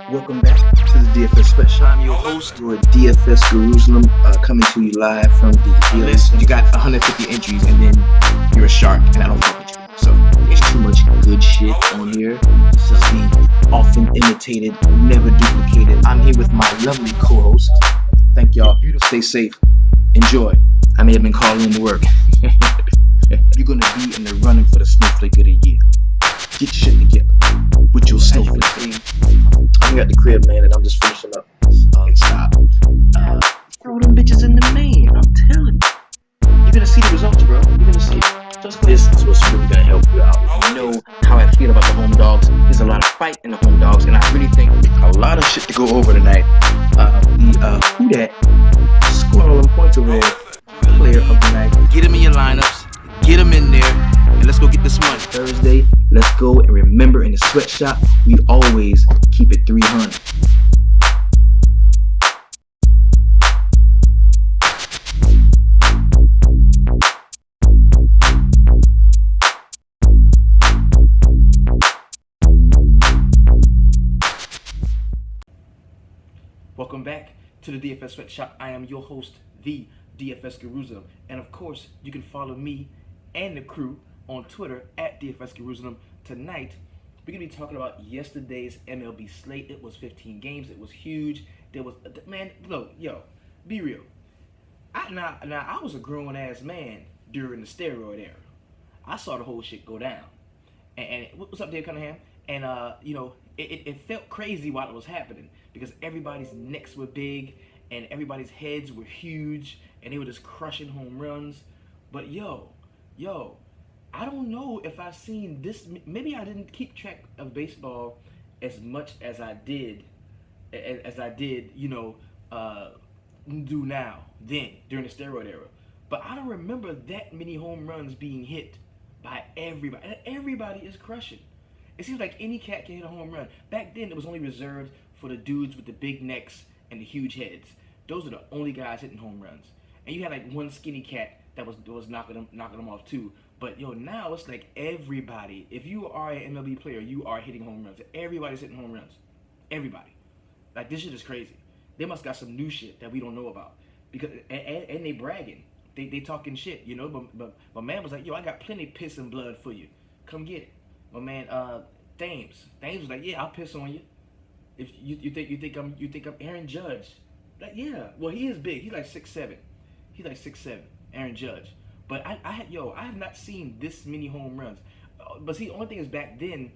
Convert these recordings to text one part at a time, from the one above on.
Welcome back to the DFS Sweatshop. I'm your host. Your DFS Jerusalem coming to you live from the Listen, you got 150 entries and then you're a shark and I don't fuck with you. So there's too much good shit on here. This is the often imitated, never duplicated. I'm here with my lovely co-host. Thank y'all. Stay safe. Enjoy. I may have been calling in to work. You're gonna be in the running for the Snowflake of the Year. Get your shit together with your snowflake. I'm at the crib, man, and I'm just finishing up. Stop. Throw them bitches in the main. I'm telling you. You're gonna see the results, bro. You're gonna see it. This is what's really gonna help you out. If you know how I feel about the home dogs, there's a lot of fight in the home dogs, and I really think a lot of shit to go over tonight. Who that scored all them points over there? Player of the night. Get them in your lineups, get them in there, and let's go get this money. Thursday, let's go, and remember, in the sweatshop, we always keep it 300. Welcome back to the DFS Sweatshop. I am your host, the DFS Jerusalem, and of course, you can follow me and the crew on Twitter at DFS Jerusalem. Tonight, we're gonna be talking about yesterday's MLB slate. It was 15 games. It was huge. There was, man, look, yo, be real. I was a grown ass man during the steroid era. I saw the whole shit go down. And what's up, Dave Cunningham? And it felt crazy while it was happening because everybody's necks were big and everybody's heads were huge and they were just crushing home runs. But yo, I don't know if I've seen this. Maybe I didn't keep track of baseball as much as I did, do now, then, during the steroid era. But I don't remember that many home runs being hit by everybody. And everybody is crushing. It seems like any cat can hit a home run. Back then, it was only reserved for the dudes with the big necks and the huge heads. Those are the only guys hitting home runs. And you had like one skinny cat that was knocking them off too. But yo, now it's like everybody. If you are an MLB player, you are hitting home runs. Everybody's hitting home runs. Everybody. Like, this shit is crazy. They must got some new shit that we don't know about. Because and they bragging. They talking shit, you know. But my man was like, yo, I got plenty of piss and blood for you. Come get it. My man, Thames was like, yeah, I'll piss on you. If you think I'm Aaron Judge, like, yeah. Well, he is big. He's like 6'7". He's like 6'7". Aaron Judge. But I have not seen this many home runs. But see, the only thing is back then,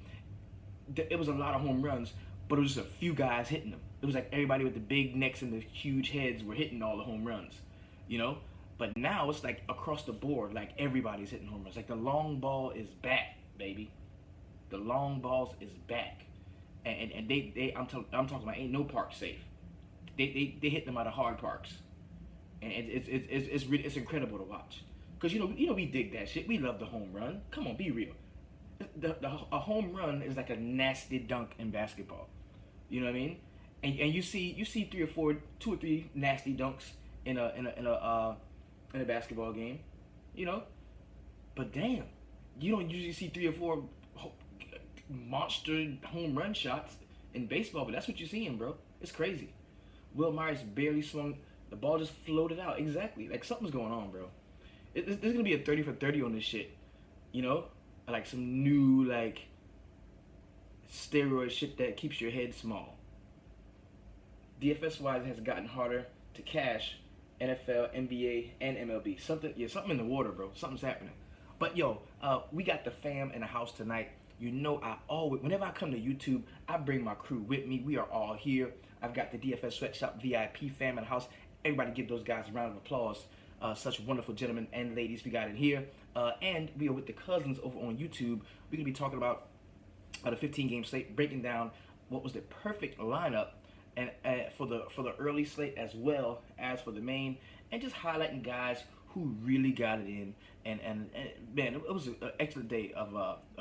it was a lot of home runs, but it was just a few guys hitting them. It was like everybody with the big necks and the huge heads were hitting all the home runs, you know. But now it's like across the board, like everybody's hitting home runs. Like the long ball is back, baby. The long balls is back, and I'm talking about ain't no park safe. They hit them out of hard parks, and it's incredible to watch. Cause you know we dig that shit. We love the home run. Come on, be real. A home run is like a nasty dunk in basketball. You know what I mean? And you see 2 or 3 nasty dunks in a basketball game, you know. But damn, you don't usually see 3 or 4 monster home run shots in baseball, but that's what you're seeing, bro. It's crazy. Will Myers barely swung. The ball just floated out. Exactly. Like, something's going on, bro. There's going to be a 30 for 30 on this shit, you know? Like some new, like, steroid shit that keeps your head small. DFS-wise, it has gotten harder to cash NFL, NBA, and MLB. Something in the water, bro. Something's happening. But, yo, we got the fam in the house tonight. You know, whenever I come to YouTube, I bring my crew with me. We are all here. I've got the DFS Sweatshop VIP fam in the house. Everybody give those guys a round of applause. Such wonderful gentlemen and ladies we got in here. And we are with the cousins over on YouTube. We're going to be talking about the 15-game slate, breaking down what was the perfect lineup and for the early slate as well as for the main, and just highlighting guys who really got it in. And man, it was an excellent day of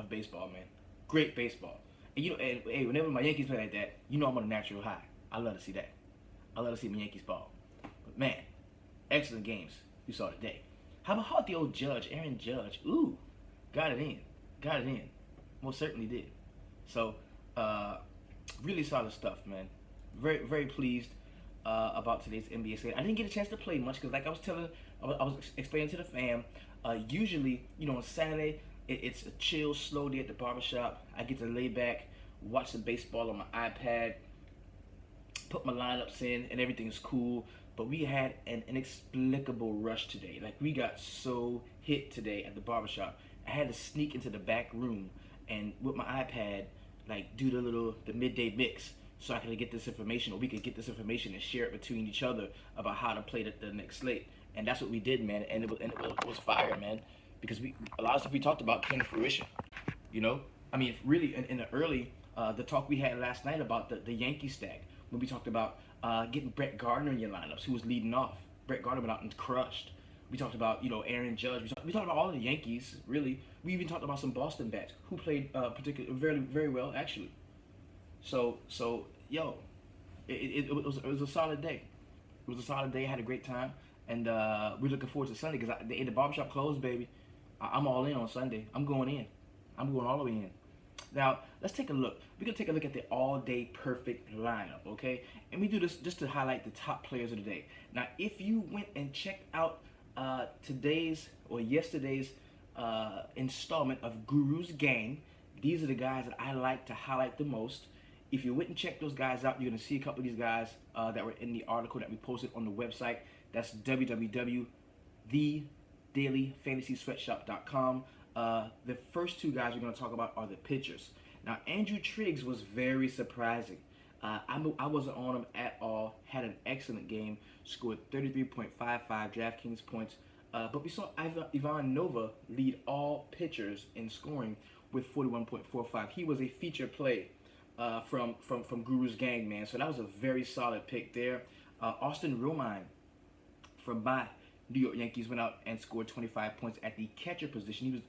baseball, man. Great baseball. And hey, whenever my Yankees play like that, you know I'm on a natural high. I love to see that. I love to see my Yankees ball. But man, excellent games we saw today. How about the old Judge, Aaron Judge? Ooh, got it in. Most certainly did. So Really solid stuff, man. Very pleased about today's NBA slate. I didn't get a chance to play much because, like I was explaining to the fam. Usually, on Saturday, it's a chill, slow day at the barbershop. I get to lay back, watch some baseball on my iPad, put my lineups in, and everything's cool. But we had an inexplicable rush today. Like, we got so hit today at the barbershop. I had to sneak into the back room and with my iPad, like, do the midday mix so I could get this information, or we could get this information and share it between each other about how to play the next slate. And that's what we did, man. And it was fire, man, because a lot of stuff we talked about came to fruition. You know, I mean, really, in the early, the talk we had last night about the Yankee stack, when we talked about getting Brett Gardner in your lineups, who was leading off. Brett Gardner went out and crushed. We talked about, Aaron Judge. We talked about all the Yankees, really. We even talked about some Boston bats who played particularly very well, actually. So yo, it was a solid day. It was a solid day. I had a great time, and we're looking forward to Sunday because the barbershop closed, baby. I'm all in on Sunday. I'm going in. I'm going all the way in. Now, let's take a look. We're going to take a look at the all-day perfect lineup, okay? And we do this just to highlight the top players of the day. Now, if you went and checked out today's or yesterday's installment of Guru's Gang, these are the guys that I like to highlight the most. If you went and checked those guys out, you're going to see a couple of these guys that were in the article that we posted on the website. That's www.thedailyfantasysweatshop.com. The first two guys we're going to talk about are the pitchers. Now, Andrew Triggs was very surprising. I wasn't on him at all. Had an excellent game. Scored 33.55 DraftKings points. But we saw Ivan Nova lead all pitchers in scoring with 41.45. He was a feature play from Guru's Gang, man. So that was a very solid pick there. Austin Romine from my New York Yankees went out and scored 25 points at the catcher position. He was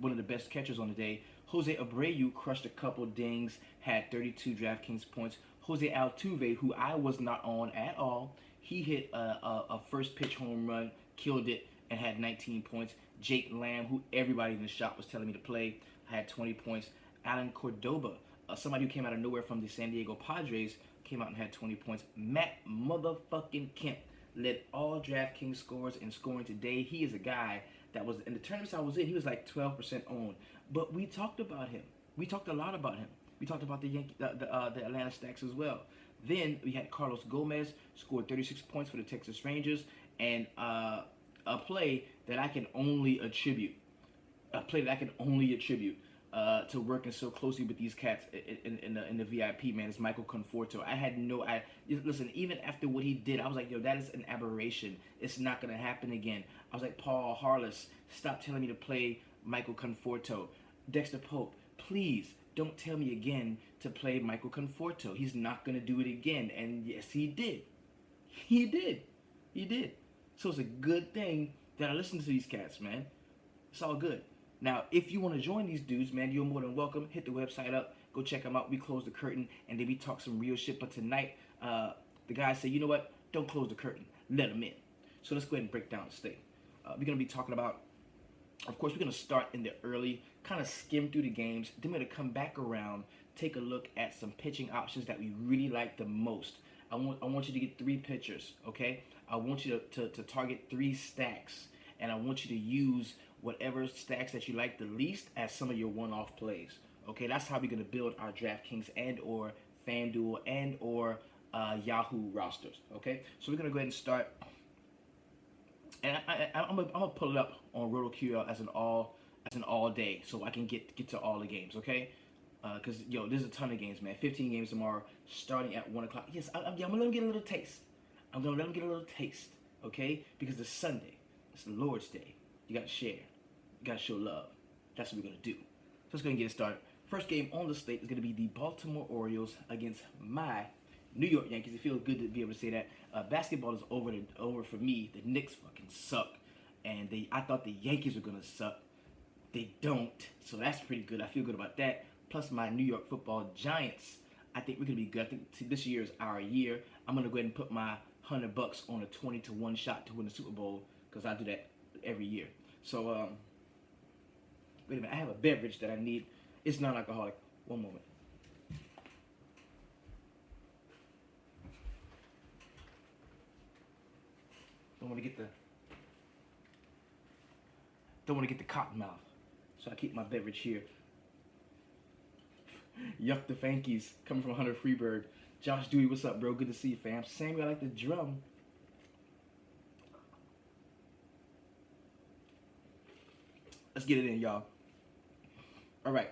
one of the best catchers on the day. Jose Abreu crushed a couple dings, had 32 DraftKings points. Jose Altuve, who I was not on at all, he hit a first pitch home run, killed it, and had 19 points. Jake Lamb, who everybody in the shop was telling me to play, had 20 points. Alan Cordoba, somebody who came out of nowhere from the San Diego Padres, came out and had 20 points. Matt motherfucking Kemp led all DraftKings scores in scoring today. He is a guy that was, in the tournaments I was in, he was like 12% owned. But we talked about him. We talked a lot about him. We talked about the Atlanta stacks as well. Then we had Carlos Gomez, scored 36 points for the Texas Rangers, and a play that I can only attribute, to working so closely with these cats in the VIP, man. It's Michael Conforto. I had no idea. Listen, even after what he did, I was like, yo, that is an aberration. It's not going to happen again. I was like, Paul Harless, stop telling me to play Michael Conforto. Dexter Pope, please don't tell me again to play Michael Conforto. He's not going to do it again. And yes, he did. He did. So it's a good thing that I listen to these cats, man. It's all good. Now, if you want to join these dudes, man, you're more than welcome. Hit the website up. Go check them out. We close the curtain, and then we talk some real shit. But tonight, the guys say, you know what? Don't close the curtain. Let them in. So let's go ahead and break down the state. We're going to be talking about, of course, we're going to start in the early, kind of skim through the games. Then we're going to come back around, take a look at some pitching options that we really like the most. I want you to get 3 pitchers, okay? I want you to target 3 stacks, and I want you to use whatever stacks that you like the least as some of your one-off plays. Okay, that's how we're gonna build our DraftKings and or FanDuel and or Yahoo rosters. Okay, so we're gonna go ahead and start, and I'm gonna pull it up on RotoQL as an all day, so I can get to all the games. Okay, because there's a ton of games, man. 15 games tomorrow, starting at 1 o'clock. Yes, I'm gonna let them get a little taste. I'm gonna let them get a little taste. Okay, because it's Sunday, it's the Lord's Day. You gotta share. You gotta show love. That's what we're gonna do. So let's go and get it started. First game on the slate is gonna be the Baltimore Orioles against my New York Yankees. It feels good to be able to say that. Basketball is over for me. The Knicks fucking suck, and I thought the Yankees were gonna suck. They don't, so that's pretty good. I feel good about that. Plus my New York Football Giants. I think we're gonna be good. I think this year is our year. I'm gonna go ahead and put my $100 on a 20-1 shot to win the Super Bowl, because I do that every year. So wait a minute, I have a beverage that I need. It's non-alcoholic. One moment. Don't want to get the don't want to get the cotton mouth. So I keep my beverage here. Yuck the Fankies coming from Hunter Freeberg. Josh Dewey, what's up, bro? Good to see you, fam. Samuel, I like the drum. Let's get it in, y'all. All right.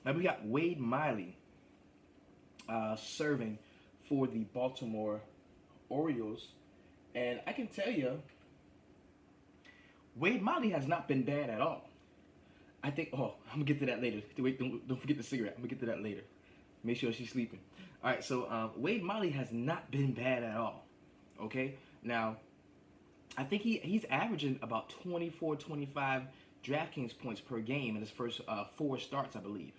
Now we got Wade Miley serving for the Baltimore Orioles. And I can tell you, Wade Miley has not been bad at all. I think, I'm going to get to that later. Wait, don't forget the cigarette. I'm going to get to that later. Make sure she's sleeping. All right, so Wade Miley has not been bad at all. Okay? Now, I think he's averaging about 24, 25 DraftKings points per game in his first 4 starts, I believe.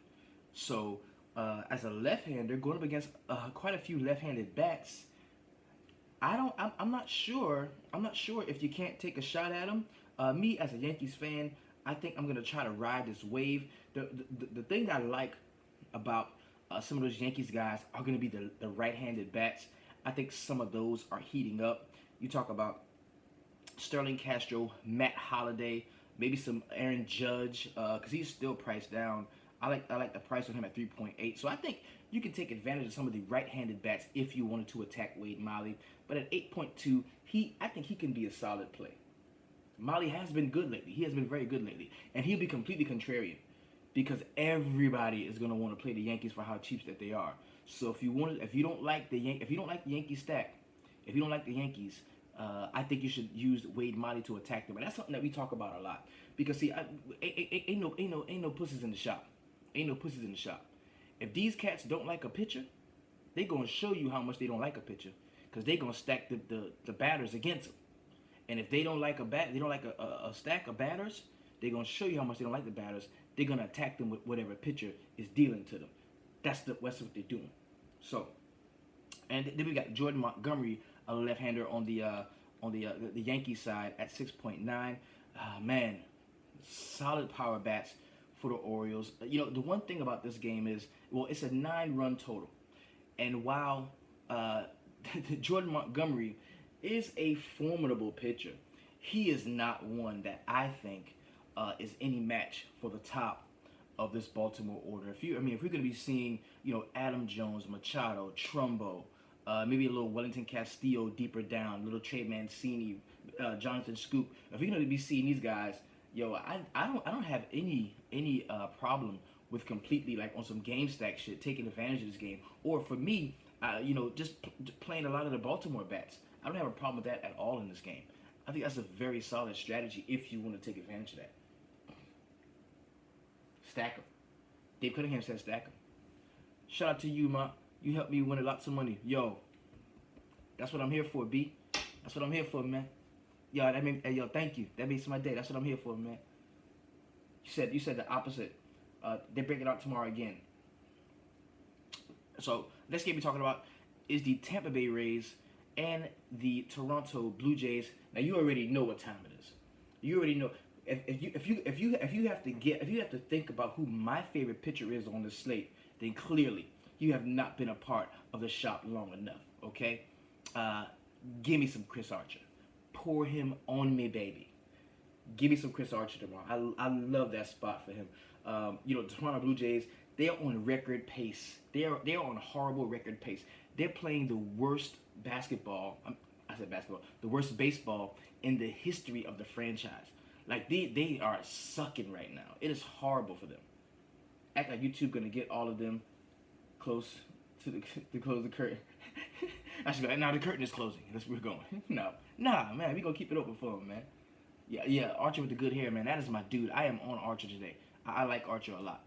So, as a left-hander, going up against quite a few left-handed bats, I'm not sure if you can't take a shot at him. Me, as a Yankees fan, I think I'm going to try to ride this wave. The thing that I like about some of those Yankees guys are going to be the right-handed bats. I think some of those are heating up. You talk about Sterling Castro, Matt Holliday, maybe some Aaron Judge, because he's still priced down. I like the price on him at 3.8. So I think you can take advantage of some of the right-handed bats if you wanted to attack Wade Miley. But at 8.2, I think he can be a solid play. Miley has been good lately. He has been very good lately, and he'll be completely contrarian because everybody is going to want to play the Yankees for how cheap that they are. So if you don't like the Yankee stack, if you don't like the Yankees, I think you should use Wade Miley to attack them. And that's something that we talk about a lot because see, ain't no pussies in the shop. Ain't no pussies in the shop. If these cats don't like a pitcher, they gonna show you how much they don't like a pitcher because they gonna stack the batters against them. And if they don't like a stack of batters, they're gonna show you how much they don't like the batters. They're gonna attack them with whatever pitcher is dealing to them. That's what they're doing. So, and then we got Jordan Montgomery, a left-hander on the Yankee side at 6.9. Man, solid power bats for the Orioles. You know, the one thing about this game is, well, it's a 9-run total, and while Jordan Montgomery is a formidable pitcher, he is not one that I think is any match for the top of this Baltimore order. If we're going to be seeing, Adam Jones, Machado, Trumbo, maybe a little Wellington Castillo deeper down, little Trey Mancini, Jonathan Scoop. If you're going to be seeing these guys, I don't have any problem with completely like on some game stack shit taking advantage of this game. Or for me, just playing a lot of the Baltimore bats. I don't have a problem with that at all in this game. I think that's a very solid strategy if you want to take advantage of that. Stack them. Dave Cunningham said stack them. Shout out to you, Ma. You helped me win lots of money. Yo, that's what I'm here for, B. That's what I'm here for, man. Yo, thank you. That makes my day. That's what I'm here for, man. You said the opposite. They break it out tomorrow again. So, next game we're talking about is the Tampa Bay Rays and the Toronto Blue Jays. Now you already know what time it is. You already know. If you have to think about who my favorite pitcher is on this slate, then clearly you have not been a part of the shop long enough. Okay, give me some Chris Archer. Pour him on me, baby. Give me some Chris Archer tomorrow. I love that spot for him. The Toronto Blue Jays, they are on record pace. They are on horrible record pace. They're playing the worst basketball. The worst baseball in the history of the franchise. Like they are sucking right now. It is horrible for them. Act like YouTube gonna get all of them close to close the curtain. I should go. Now the curtain is closing. That's where we're going. Nah, man. We gonna keep it open for him, man. Yeah. Archer with the good hair, man. That is my dude. I am on Archer today. I like Archer a lot.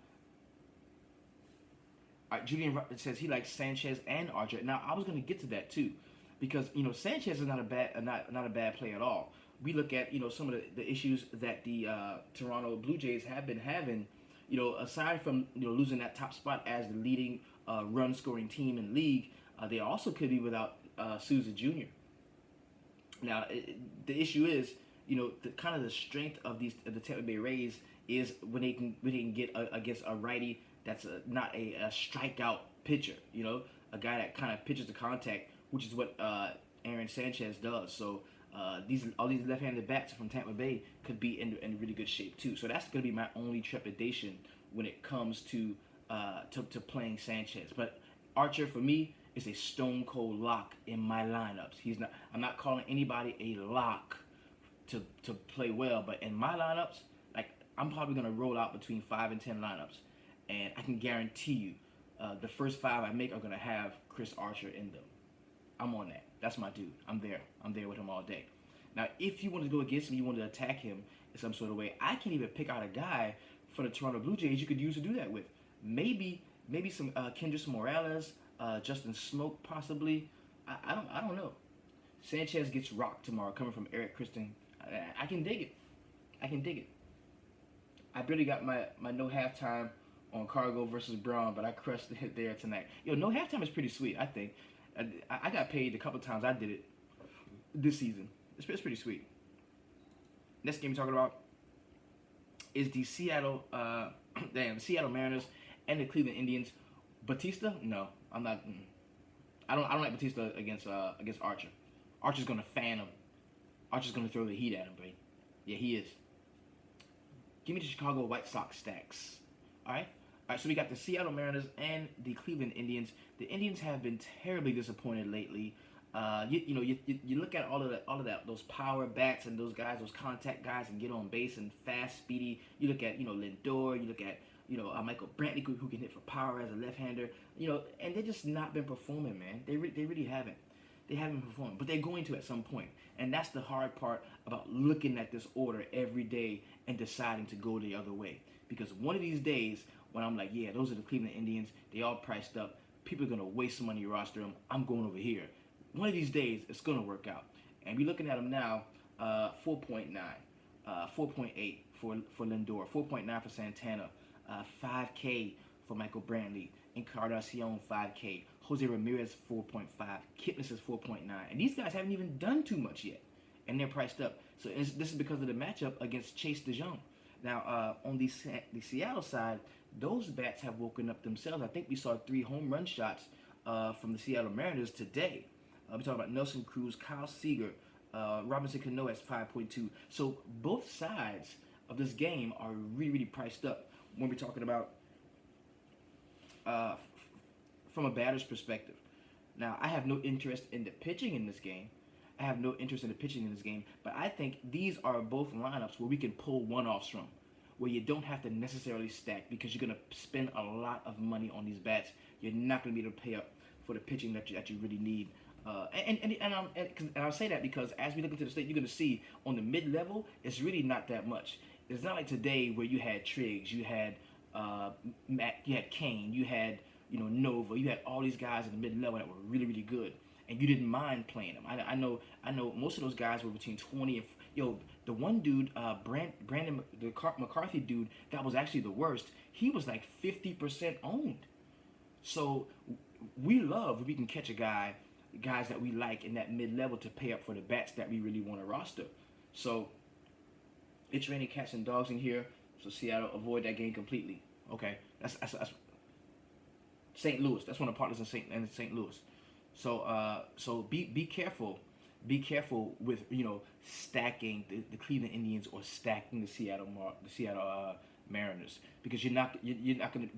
All right, Julian says he likes Sanchez and Archer. Now I was gonna get to that too, because Sanchez is not a bad play at all. We look at some of the issues that the Toronto Blue Jays have been having. Aside from losing that top spot as the leading run scoring team in the league, they also could be without Souza Jr. Now the issue is the strength of the Tampa Bay Rays is when they can get against a righty that's not a strikeout pitcher. A guy that kind of pitches to contact, which is what Aaron Sanchez does. So All these left-handed bats from Tampa Bay could be in really good shape too. So that's going to be my only trepidation when it comes to playing Sanchez. But Archer for me is a stone cold lock in my lineups. He's not. I'm not calling anybody a lock to play well, but in my lineups, like I'm probably gonna roll out between 5 and 10 lineups, and I can guarantee you, the first 5 I make are gonna have Chris Archer in them. I'm on that. That's my dude. I'm there. I'm there with him all day. Now, if you want to go against him, you want to attack him in some sort of way, I can even pick out a guy for the Toronto Blue Jays you could use to do that with. Maybe some Kendrys Morales, Justin Smoke possibly. I don't know. Sanchez gets rocked tomorrow coming from Eric Christen. I can dig it. I can dig it. I barely got my no halftime on Cargo versus Braun, but I crushed it there tonight. No halftime is pretty sweet, I think. I got paid a couple times I did it this season. It's pretty sweet. Next game we're talking about is the Seattle Mariners and the Cleveland Indians. Batista? No, I'm not. I don't like Batista against Archer. Archer's gonna fan him. Archer's gonna throw the heat at him, buddy. Yeah, he is. Give me the Chicago White Sox stacks. All right. So we got the Seattle Mariners and the Cleveland Indians. The Indians have been terribly disappointed lately. You look at all of that, those power bats and those guys, those contact guys, and get on base and fast, speedy. You look at Lindor. You look at Michael Brantley who can hit for power as a left-hander. And they just not been performing, man. They really haven't. They haven't performed, but they're going to at some point. And that's the hard part about looking at this order every day and deciding to go the other way. Because one of these days, when I'm like, yeah, those are the Cleveland Indians, they all priced up, people are going to waste some money roster them, I'm going over here. One of these days, it's going to work out. And we're looking at them now, 4.9, 4.8 for Lindor, 4.9 for Santana, 5K for Michael Brantley, Encarnacion 5K, Jose Ramirez 4.5, Kipnis is 4.9, and these guys haven't even done too much yet, and they're priced up. So this is because of the matchup against Chase DeJong. Now on the Seattle side, those bats have woken up themselves. I think we saw 3 home run shots from the Seattle Mariners today. We're talking about Nelson Cruz, Kyle Seager, Robinson Cano at 5.2. So both sides of this game are really priced up when we're talking about from a batter's perspective. Now, I have no interest in the pitching in this game. But I think these are both lineups where we can pull one-offs from, where you don't have to necessarily stack because you're going to spend a lot of money on these bats. You're not going to be able to pay up for the pitching that you really need. And I'll say that because as we look into the slate, you're going to see on the mid-level, it's really not that much. It's not like today where you had Triggs, you had Matt, you had Kane, you had Nova, you had all these guys in the mid-level that were really good, and you didn't mind playing them. I know most of those guys were between 20 and the one dude, Brandon the McCarthy dude, that was actually the worst. He was like 50% owned. So we love if we can catch guys that we like in that mid-level to pay up for the bats that we really want to roster. So it's raining cats and dogs in here. So Seattle, avoid that game completely. Okay, that's St. Louis. That's one of the partners in St. Louis. So be careful. Be careful with stacking the Cleveland Indians or stacking the Seattle Mariners, because you're not gonna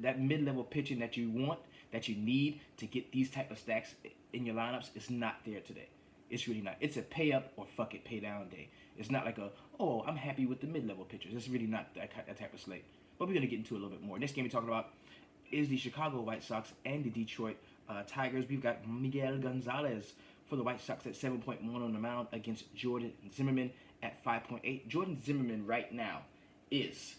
that mid-level pitching that you want, that you need to get these type of stacks in your lineups is not there today. It's really not. It's a pay up or fuck it, pay down day. It's not like I'm happy with the mid-level pitchers. It's really not that type of slate. But we're gonna get into it a little bit more. Next game we're talking about is the Chicago White Sox and the Detroit Tigers. We've got Miguel Gonzalez for the White Sox at 7.1 on the mound against Jordan Zimmerman at 5.8. Jordan Zimmerman right now is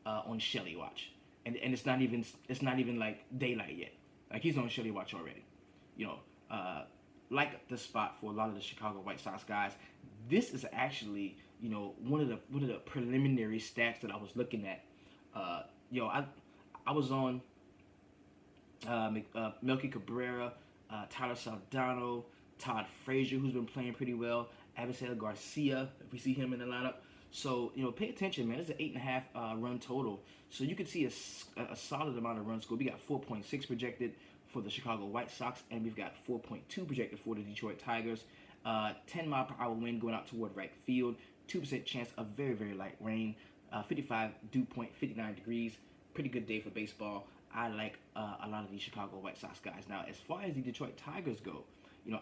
on Shelly watch, and it's not even like daylight yet. Like he's on Shelly watch already. Like the spot for a lot of the Chicago White Sox guys. This is actually one of the preliminary stats that I was looking at. I was on Melky Cabrera, Tyler Saldano, Todd Frazier, who's been playing pretty well, Avisail Garcia, if we see him in the lineup. So, pay attention, man. It's an 8.5 run total. So you can see a solid amount of runs scored. We got 4.6 projected for the Chicago White Sox, and we've got 4.2 projected for the Detroit Tigers. 10-mile-per-hour wind going out toward right field. 2% chance of very, very light rain. 55 dew point, 59 degrees. Pretty good day for baseball. I like a lot of these Chicago White Sox guys. Now, as far as the Detroit Tigers go,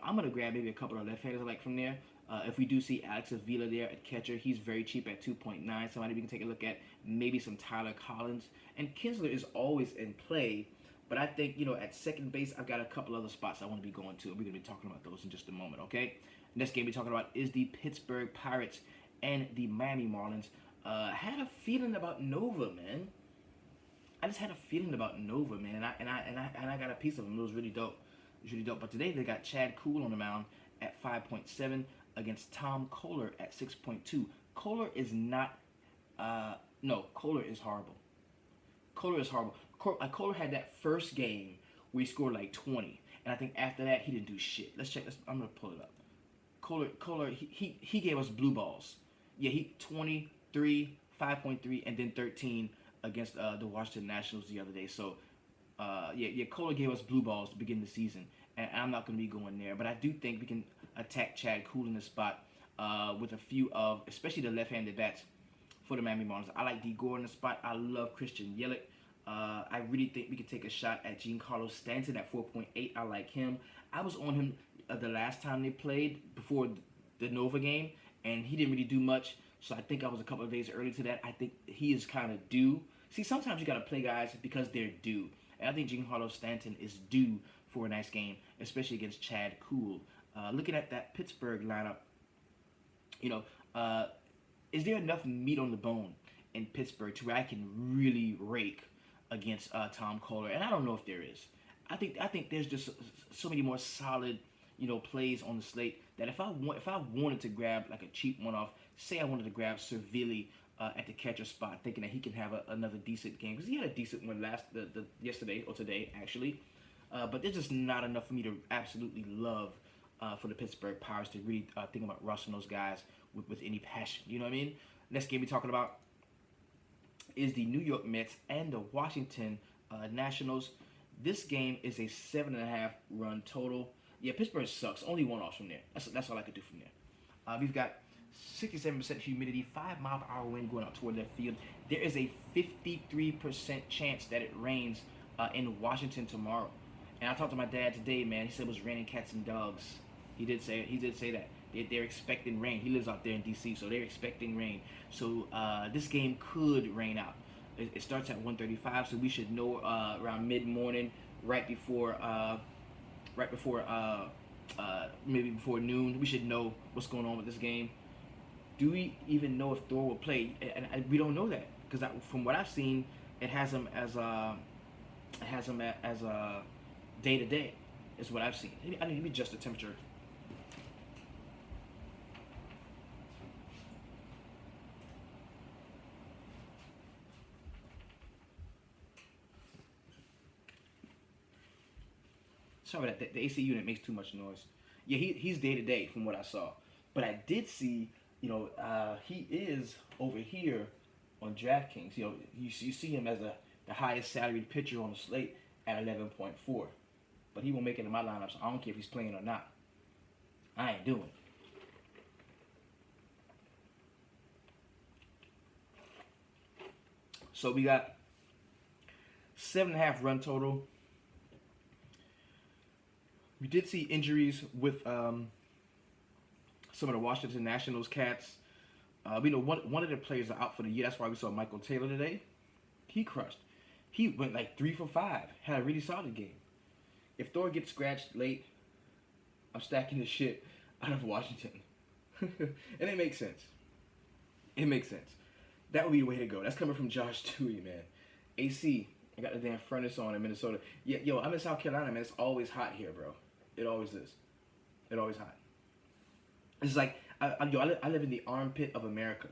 I'm going to grab maybe a couple of left-handers I like from there. If we do see Alex Avila there at catcher, he's very cheap at 2.9. Somebody we can take a look at. Maybe some Tyler Collins. And Kinsler is always in play. But I think, at second base, I've got a couple other spots I want to be going to. We're going to be talking about those in just a moment, okay? Next game we're talking about is the Pittsburgh Pirates and the Miami Marlins. Had a feeling about Nova, man. I just had a feeling about Nova, man, and I got a piece of him. It was really dope. It was really dope. But today they got Chad Kuhl on the mound at 5.7 against Tom Kohler at 6.2. Kohler is not. No, Kohler is horrible. Kohler is horrible. Kohler had that first game where he scored like 20, and I think after that he didn't do shit. Let's check this. I'm gonna pull it up. Kohler, he gave us blue balls. Yeah, he 23, 5.3, and then 13 against the Washington Nationals the other day. So, Kohler gave us blue balls to begin the season, and I'm not going to be going there. But I do think we can attack Chad Kuhl in the spot with a few of, especially the left-handed bats for the Miami Marlins. I like D. Gore in the spot. I love Christian Yelich. I really think we could take a shot at Giancarlo Stanton at 4.8. I like him. I was on him the last time they played before the Nova game, and he didn't really do much. So I think I was a couple of days early to that. I think he is kind of due. See, sometimes you got to play guys because they're due. And I think Giancarlo Stanton is due for a nice game, especially against Chad Kuhl. Looking at that Pittsburgh lineup, is there enough meat on the bone in Pittsburgh to where I can really rake against Tom Kohler? And I don't know if there is. I think there's just so many more solid, plays on the slate that if I wanted to grab like a cheap one off, say I wanted to grab Cervelli at the catcher spot, thinking that he can have another decent game, because he had a decent one yesterday or today actually, but there's just not enough for me to absolutely love for the Pittsburgh Pirates to really think about rushing those guys with any passion. You know what I mean? Next game we're talking about is the New York Mets and the Washington Nationals. This game is a 7.5 run total. Yeah, Pittsburgh sucks. Only one off from there. That's all I could do from there. We've got 67% humidity, 5-mile-per-hour wind going out toward left field. There is a 53% chance that it rains in Washington tomorrow. And I talked to my dad today, man. He said it was raining cats and dogs. He did say that. They're expecting rain. He lives out there in D.C., so they're expecting rain. So this game could rain out. It starts at 1:35, so we should know around mid-morning, right before maybe before noon. We should know what's going on with this game. Do we even know if Thor will play? And we don't know that, because from what I've seen, it has him as day to day. Is what I've seen. I need to adjust the temperature. Sorry that the AC unit makes too much noise. Yeah, he's day to day from what I saw, but I did see, he is over here on DraftKings. You see him as the highest salaried pitcher on the slate at 11.4, but he won't make it in my lineup. So I don't care if he's playing or not. I ain't doing it. So we got 7.5 run total. We did see injuries with some of the Washington Nationals cats. We know one of the players are out for the year. That's why we saw Michael Taylor today. He crushed. He went like 3 for 5. Had a really solid game. If Thor gets scratched late, I'm stacking the shit out of Washington. And it makes sense. It makes sense. That would be the way to go. That's coming from Josh Tui, man. AC, I got the damn furnace on in Minnesota. Yeah, yo, I'm in South Carolina, man. It's always hot here, bro. It always is. It always hot. It's like I live in the armpit of America,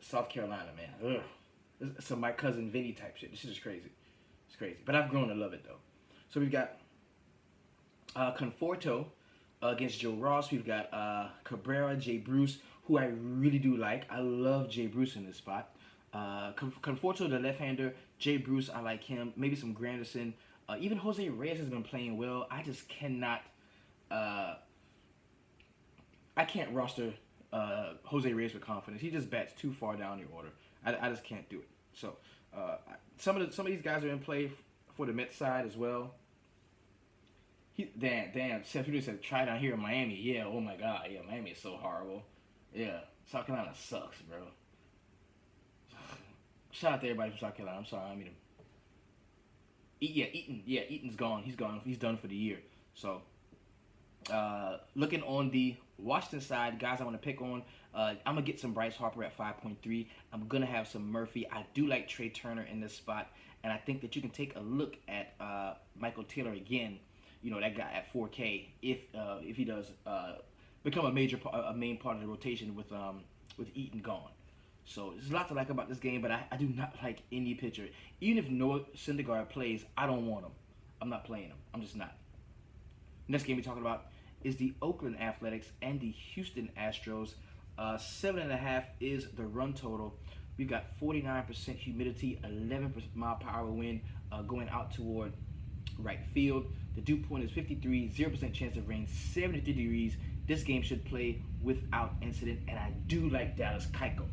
South Carolina, man. Ugh. It's some my cousin Vinny type shit. This shit is crazy. It's crazy, but I've grown to love it though. So we've got Conforto against Joe Ross. We've got Cabrera, Jay Bruce, who I really do like. I love Jay Bruce in this spot. Conforto, the left-hander. Jay Bruce, I like him. Maybe some Granderson. Even Jose Reyes has been playing well. I just cannot I can't roster Jose Reyes with confidence. He just bats too far down the order. I just can't do it. So some of these guys are in play for the Mets side as well. Damn, Seth, you just said try down here in Miami. Yeah, oh my God, yeah, Miami is so horrible. Yeah, South Carolina sucks, bro. Shout out to everybody from South Carolina. I'm sorry, I mean, Eaton. Yeah, Eaton's gone. He's gone. He's done for the year. So, looking on the Washington side, guys I want to pick on, I'm going to get some Bryce Harper at 5.3. I'm going to have some Murphy. I do like Trey Turner in this spot, and I think that you can take a look at Michael Taylor again, you know, that guy at 4K, if he does become a main part of the rotation with Eaton gone. So there's a lot to like about this game, but I do not like any pitcher. Even if Noah Syndergaard plays, I don't want him. I'm not playing him. I'm just not. Next game we're talking about is the Oakland Athletics and the Houston Astros. 7.5 is the run total. We've got 49% humidity, 11 mile per hour wind going out toward right field. The dew point is 53, 0% chance of rain, 73 degrees. This game should play without incident, and I do like Dallas Keuchel.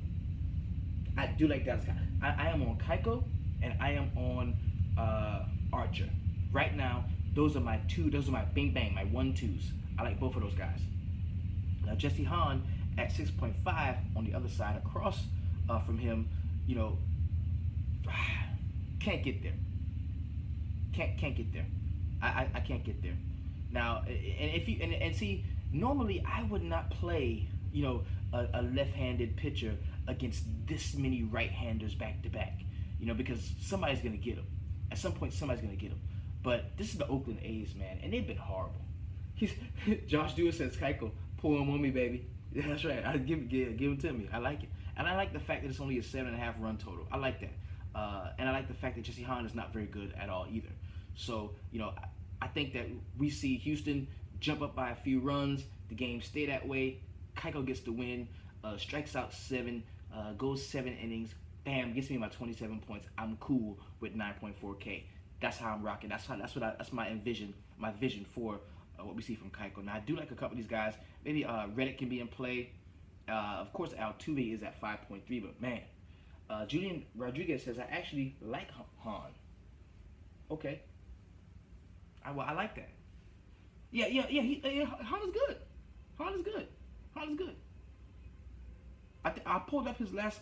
I do like Dallas Keuchel. I am on Keuchel, and I am on Archer. Right now, those are my bing bang, my 1-2s. I like both of those guys. Now, Jesse Hahn at 6.5 on the other side, across from him, you know, can't get there. Can't get there. I can't get there. Now, and see, normally I would not play, you know, a left-handed pitcher against this many right-handers back to back, you know, because somebody's gonna get him. At some point, somebody's gonna get him. But this is the Oakland A's, man, and they've been horrible. Josh Dewar says, Keuchel, pull him on me, baby. Yeah, that's right. I give him to me. I like it, and I like the fact that it's only a 7.5 run total. I like that, and I like the fact that Jesse Hahn is not very good at all either. So, you know, I think that we see Houston jump up by a few runs. The game stay that way. Keuchel gets the win, strikes out 7, goes 7 innings. Bam, gets me my 27 points. I'm cool with 9.4K. That's how I'm rocking. That's my vision for what we see from Keuchel. Now I do like a couple of these guys. Maybe Reddick can be in play. Of course, Altuve is at 5.3, but man, Julian Rodriguez says I actually like Hahn. Okay. I like that. Yeah. Hahn is good. Hahn is good. I pulled up his last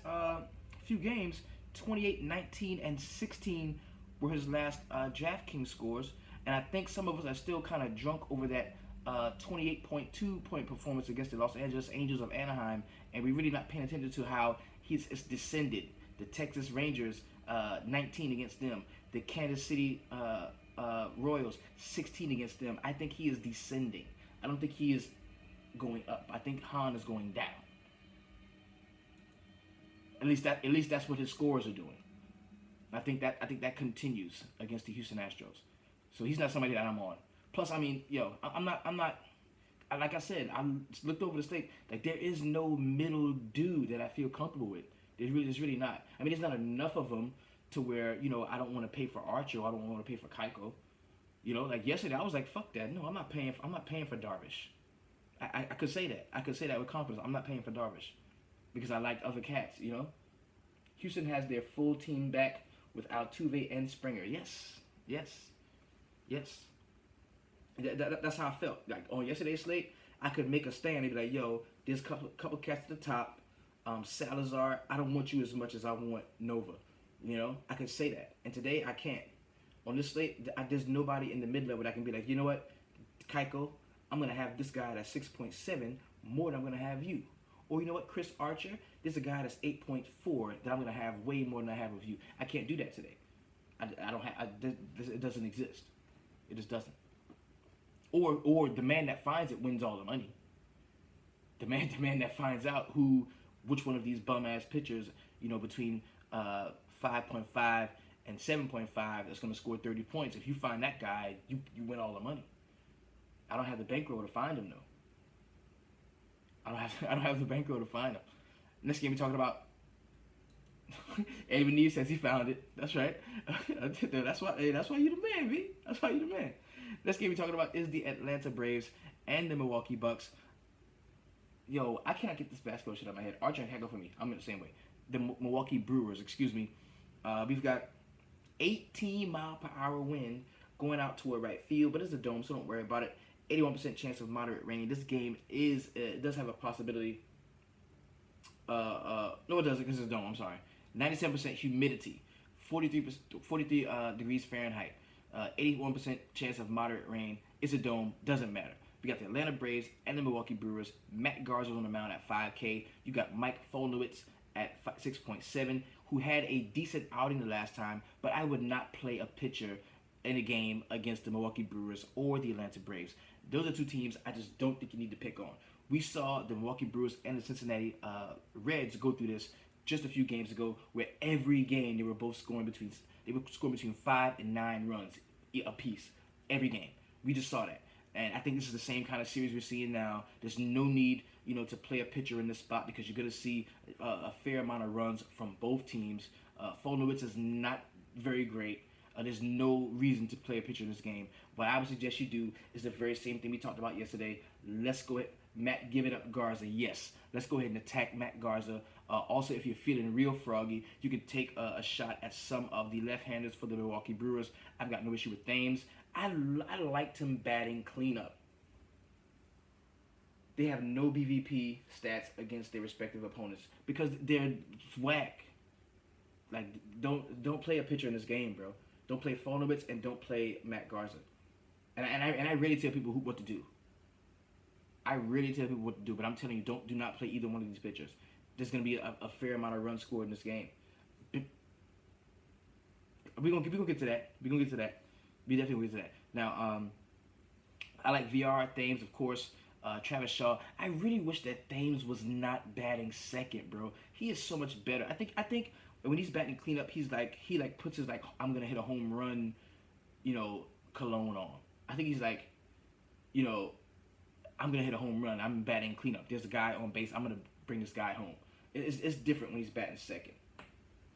few games. 28, 19, and 16 were his last DraftKings scores, and I think some of us are still kind of drunk over that 28.2 point performance against the Los Angeles Angels of Anaheim, and we're really not paying attention to how it's descended. The Texas Rangers, 19 against them. The Kansas City Royals, 16 against them. I think he is descending. I don't think he is going up. I think Hahn is going down. At least that's what his scores are doing. I think that continues against the Houston Astros. So he's not somebody that I'm on. Plus, I mean, I'm not. Like I said, I looked over the slate. Like, there is no middle dude that I feel comfortable with. There's really not. I mean, there's not enough of them to where, you know, I don't want to pay for Archer or I don't want to pay for Keuchel. You know, like yesterday, I was like, fuck that. No, I'm not paying for Darvish. I could say that. I could say that with confidence. I'm not paying for Darvish because I like other cats. You know, Houston has their full team back with Altuve and Springer. Yes. That's how I felt. Like on yesterday's slate, I could make a stand and be like, yo, there's a couple cats at the top. Salazar, I don't want you as much as I want Nova. You know, I can say that. And today I can't. On this slate, there's nobody in the mid-level that I can be like, you know what, Keuchel, I'm going to have this guy that's 6.7 more than I'm going to have you. Or you know what, Chris Archer, there's a guy that's 8.4 that I'm going to have way more than I have of you. I can't do that today. It doesn't exist. It just doesn't. Or the man that finds it wins all the money. The man that finds out which one of these bum-ass pitchers, you know, between 5.5 and 7.5 that's going to score 30 points. If you find that guy, you win all the money. I don't have the bankroll to find him, though. I don't have the bankroll to find him. Next game we're talking about. Eddie Benitez says he found it. That's right. That's why you the man, B. That's why you the man. Next game we're talking about is the Atlanta Braves and the Milwaukee Bucks. Yo, I cannot get this basketball shit out of my head. Archer, heck for me. I'm in the same way. The Milwaukee Brewers, excuse me. We've got 18-mile-per-hour wind going out toward right field, but it's a dome, so don't worry about it. 81% chance of moderate rain. This game does have a possibility. No, it doesn't because it's a dome. I'm sorry. 97% humidity, 43 degrees Fahrenheit, 81% chance of moderate rain. It's a dome. Doesn't matter. We got the Atlanta Braves and the Milwaukee Brewers. Matt Garza on the mound at 5K. You got Mike Folnowitz at 6.7, who had a decent outing the last time, but I would not play a pitcher in a game against the Milwaukee Brewers or the Atlanta Braves. Those are two teams I just don't think you need to pick on. We saw the Milwaukee Brewers and the Cincinnati Reds go through this just a few games ago, where every game they were scoring between 5 and 9 runs apiece every game. We just saw that. And I think this is the same kind of series we're seeing now. There's no need, to play a pitcher in this spot because you're going to see a fair amount of runs from both teams. Folnowitz is not very great. There's no reason to play a pitcher in this game. What I would suggest you do is the very same thing we talked about yesterday. Let's go ahead. Matt, give it up Garza. Yes. Let's go ahead and attack Matt Garza. Also, if you're feeling real froggy, you can take a shot at some of the left-handers for the Milwaukee Brewers. I've got no issue with Thames. I liked him batting cleanup. They have no BVP stats against their respective opponents because they're whack. Like, don't play a pitcher in this game, bro. Don't play Folnowitz and don't play Matt Garza. And I really tell people what to do. I really tell people what to do, but I'm telling you, do not play either one of these pitchers. There's going to be a fair amount of runs scored in this game. We're gonna get to that. We're gonna get to that. We definitely get to that. Now, I like VR, Thames, of course, Travis Shaw. I really wish that Thames was not batting second, bro. He is so much better. I think when he's batting cleanup, he puts his I'm gonna hit a home run, cologne on. I think he's I'm gonna hit a home run. I'm batting cleanup. There's a guy on base. I'm gonna bring this guy home. It's different when he's batting second.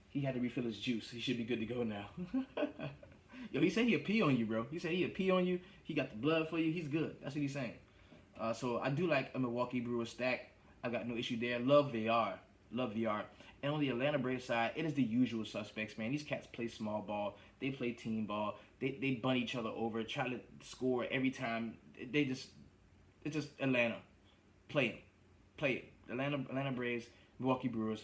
He had to refill his juice. He should be good to go now. Yo, he said he'll pee on you, bro. He said he'll pee on you. He got the blood for you. He's good. That's what he's saying. So I do like a Milwaukee Brewers stack. I've got no issue there. Love VR. And on the Atlanta Braves side, it is the usual suspects, man. These cats play small ball. They play team ball. They bunt each other over, try to score every time. It's just Atlanta. Play it. Atlanta Braves, Milwaukee Brewers.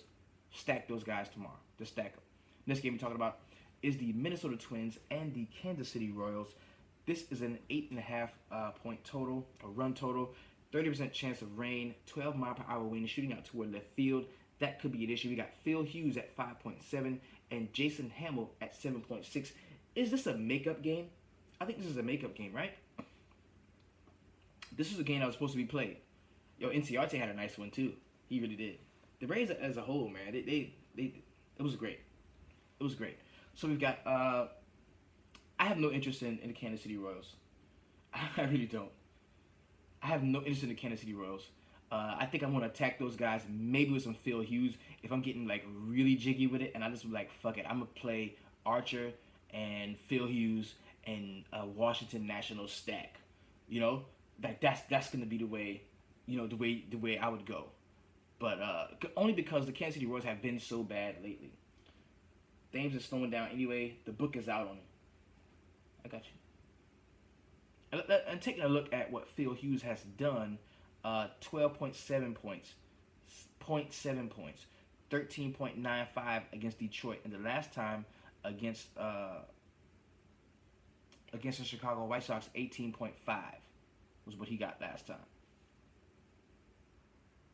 Stack those guys tomorrow. Just stack them. Next game we're talking about is the Minnesota Twins and the Kansas City Royals. This is an 8.5 point total, a run total, 30% chance of rain, 12-mile-per-hour wind shooting out toward left field. That could be an issue. We got Phil Hughes at 5.7 and Jason Hamill at 7.6. Is this a makeup game? I think this is a makeup game, right? This is a game that was supposed to be played. Yo, NCRT had a nice one too. He really did. The Braves as a whole, man, it was great. It was great. So we've got, I have no interest in the Kansas City Royals. I really don't. I have no interest in the Kansas City Royals. I think I'm going to attack those guys maybe with some Phil Hughes if I'm getting really jiggy with it, and I just fuck it. I'm going to play Archer and Phil Hughes and Washington Nationals stack. That's going to be the way, the way I would go. But only because the Kansas City Royals have been so bad lately. Thames is slowing down anyway. The book is out on him. I got you. And taking a look at what Phil Hughes has done, 12.7 points, 0.7 points, 13.95 against Detroit, and the last time against the Chicago White Sox, 18.5 was what he got last time.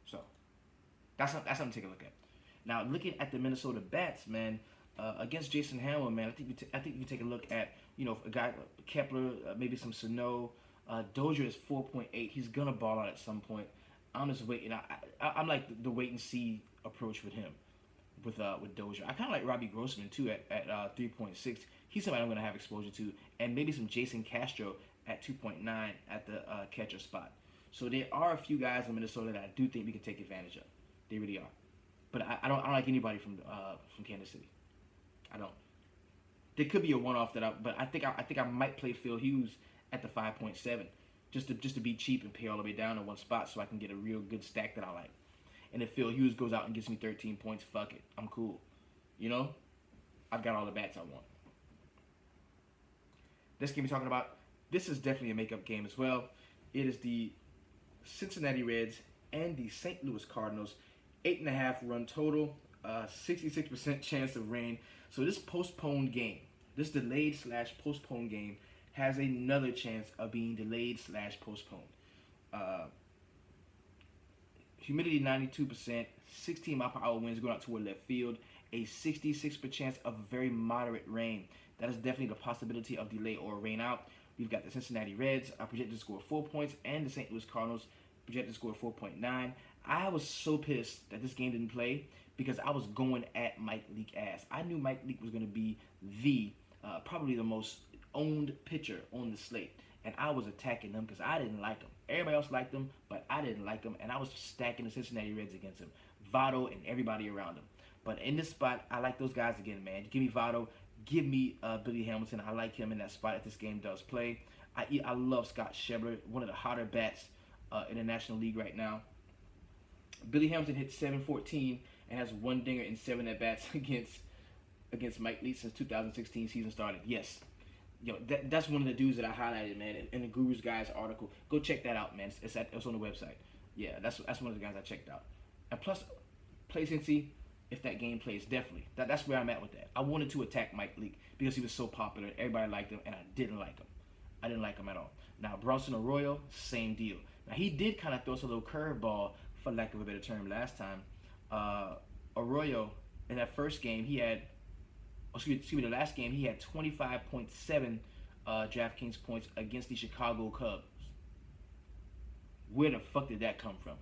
So that's something to take a look at. Now looking at the Minnesota bats, man. Against Jason Hamill, man, I think you take a look at a guy Kepler, maybe some Sano. Dozier is 4.8. He's gonna ball out at some point. I'm just waiting. I'm like the wait and see approach with him, with Dozier. I kind of like Robbie Grossman too at 3.6. He's somebody I'm gonna have exposure to, and maybe some Jason Castro at 2.9 at the catcher spot. So there are a few guys in Minnesota that I do think we can take advantage of. They really are. But I don't like anybody from Kansas City. I don't. There could be a one-off but I think I might play Phil Hughes at the 5.7. just to be cheap and pay all the way down in one spot so I can get a real good stack that I like. And if Phil Hughes goes out and gives me 13 points, fuck it, I'm cool. You know, I've got all the bats I want. This game we're talking about, this is definitely a makeup game as well. It is the Cincinnati Reds and the St. Louis Cardinals. 8.5 run total, 66% chance of rain. So this postponed game, this delayed / postponed game, has another chance of being delayed / postponed. Humidity 92%, 16 mile per hour winds going out toward left field, a 66% chance of very moderate rain. That is definitely the possibility of delay or rain out. We've got the Cincinnati Reds projected to score 4 points, and the St. Louis Cardinals projected to score 4.9. I was so pissed that this game didn't play because I was going at Mike Leake ass. I knew Mike Leake was going to be probably the most owned pitcher on the slate, and I was attacking him because I didn't like him. Everybody else liked him, but I didn't like him, and I was stacking the Cincinnati Reds against him, Votto and everybody around him. But in this spot, I like those guys again, man. Give me Votto, give me Billy Hamilton. I like him in that spot if this game does play. I love Scott Schebler, one of the hotter bats in the National League right now. Billy Hamilton hit .714 and has 1 dinger in 7 at bats against Mike Leake since 2016 season started. Yes, that's one of the dudes that I highlighted, man, in the Guru's Guys article. Go check that out, man. It's on the website. Yeah, that's one of the guys I checked out. And plus, play Cincy if that game plays, definitely. That's where I'm at with that. I wanted to attack Mike Leake because he was so popular. Everybody liked him, and I didn't like him. I didn't like him at all. Now, Bronson Arroyo, same deal. Now, he did kind of throw us a little curveball, for lack of a better term, last time. Arroyo, in that first game, he had, the last game, he had 25.7 DraftKings points against the Chicago Cubs. Where the fuck did that come from?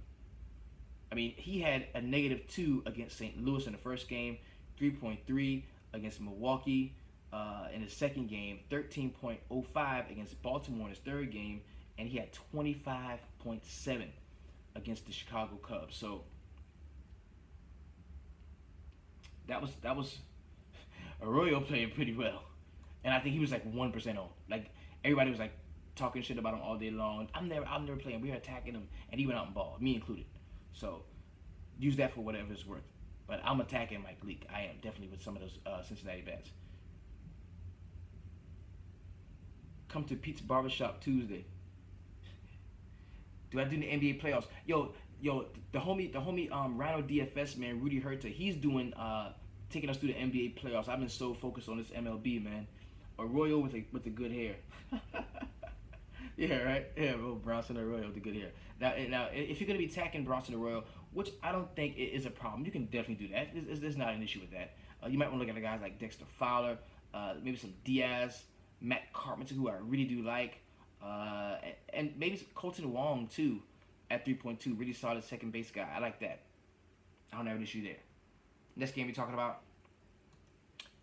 I mean, he had a -2 against St. Louis in the first game, 3.3 against Milwaukee in his second game, 13.05 against Baltimore in his third game, and he had 25.7 against the Chicago Cubs. So that was Arroyo playing pretty well, and I think he was like 1% on. Like everybody was like talking shit about him all day long. I'll never play him. We were attacking him, and he went out and balled, me included. So use that for whatever it's worth. But I'm attacking Mike Leake. I am definitely with some of those Cincinnati bats. Come to Pete's Barbershop Tuesday. Do I do the NBA playoffs? Yo, the homie Rhino DFS, man, Rudy Herta, he's doing taking us through the NBA playoffs. I've been so focused on this MLB, man. Arroyo with the good hair. Yeah, right. Yeah, well, Bronson Arroyo with the good hair. Now, if you're gonna be attacking Bronson Arroyo, which I don't think is a problem, you can definitely do that. There's not an issue with that. You might want to look at the guys like Dexter Fowler, maybe some Diaz, Matt Carpenter, who I really do like, and maybe Colton Wong too, at 3.2, really solid second base guy. I like that. I don't have an issue there. Next game we're talking about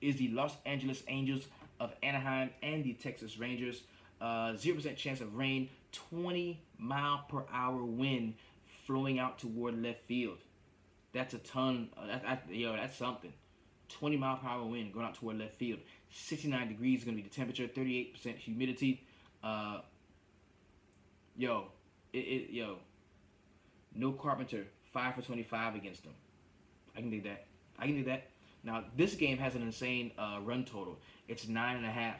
is the Los Angeles Angels of Anaheim and the Texas Rangers. 0% chance of rain, 20 mile per hour wind flowing out toward left field. That's a ton. That's something. 20 mile per hour wind going out toward left field. 69 degrees is going to be the temperature. 38% humidity. No Carpenter. 5 for 25 against them. I can dig that. Now this game has an insane run total. It's 9.5.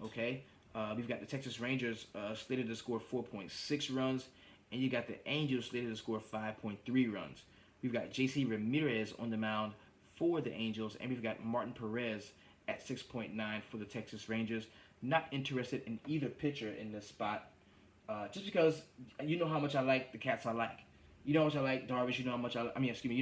Okay. We've got the Texas Rangers slated to score 4.6 runs, and you got the Angels slated to score 5.3 runs. We've got J.C. Ramirez on the mound for the Angels, and we've got Martin Perez at 6.9 for the Texas Rangers. Not interested in either pitcher in this spot, just because you know how much I like the cats I like. You know how much I like Darvish. You know how much you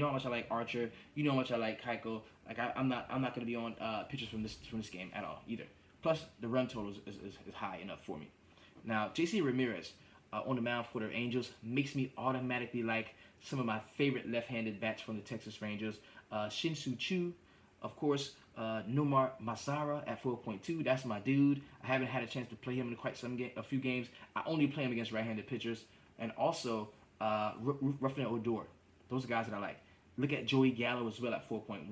know how much I like Archer. You know how much I like Keuchel. Like I'm not going to be on pitchers from this game at all either. Plus, the run total is high enough for me. Now, J.C. Ramirez on the mound for the Angels makes me automatically like some of my favorite left-handed bats from the Texas Rangers. Shin-Soo Choo, of course, Nomar Mazara at 4.2. That's my dude. I haven't had a chance to play him in a few games. I only play him against right-handed pitchers. And also, Ruffin Odor. Those are guys that I like. Look at Joey Gallo as well at 4.1.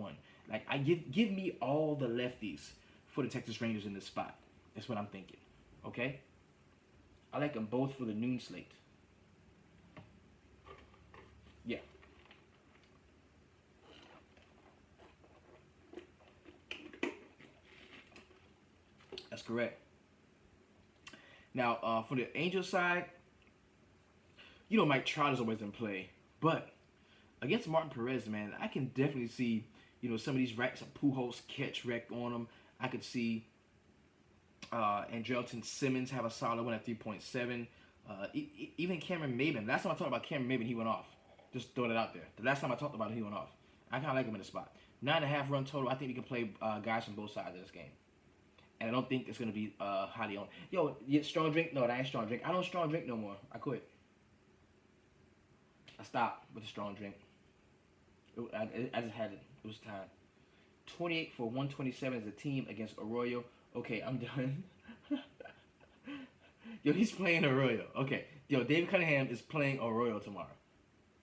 Like, give me all the lefties for the Texas Rangers in this spot. That's what I'm thinking. Okay? I like them both for the noon slate. Yeah. That's correct. Now, for the Angels side, Mike Trout is always in play. But against Martin Perez, man, I can definitely see, some of these racks, Pujols catch wreck on them. I could see Andrelton Simmons have a solid one at 3.7. Even Cameron Maybin. Last time I talked about Cameron Maybin, he went off. Just throwing it out there. The last time I talked about him, he went off. I kind of like him in the spot. 9.5 run total. I think we can play guys from both sides of this game. And I don't think it's going to be highly owned. Yo, strong drink? No, that ain't strong drink. I don't strong drink no more. I quit. I stopped with the strong drink. I just had it. It was time. 28 for 127 as a team against Arroyo. Okay, I'm done. Yo, he's playing Arroyo. Okay. Yo, David Cunningham is playing Arroyo tomorrow.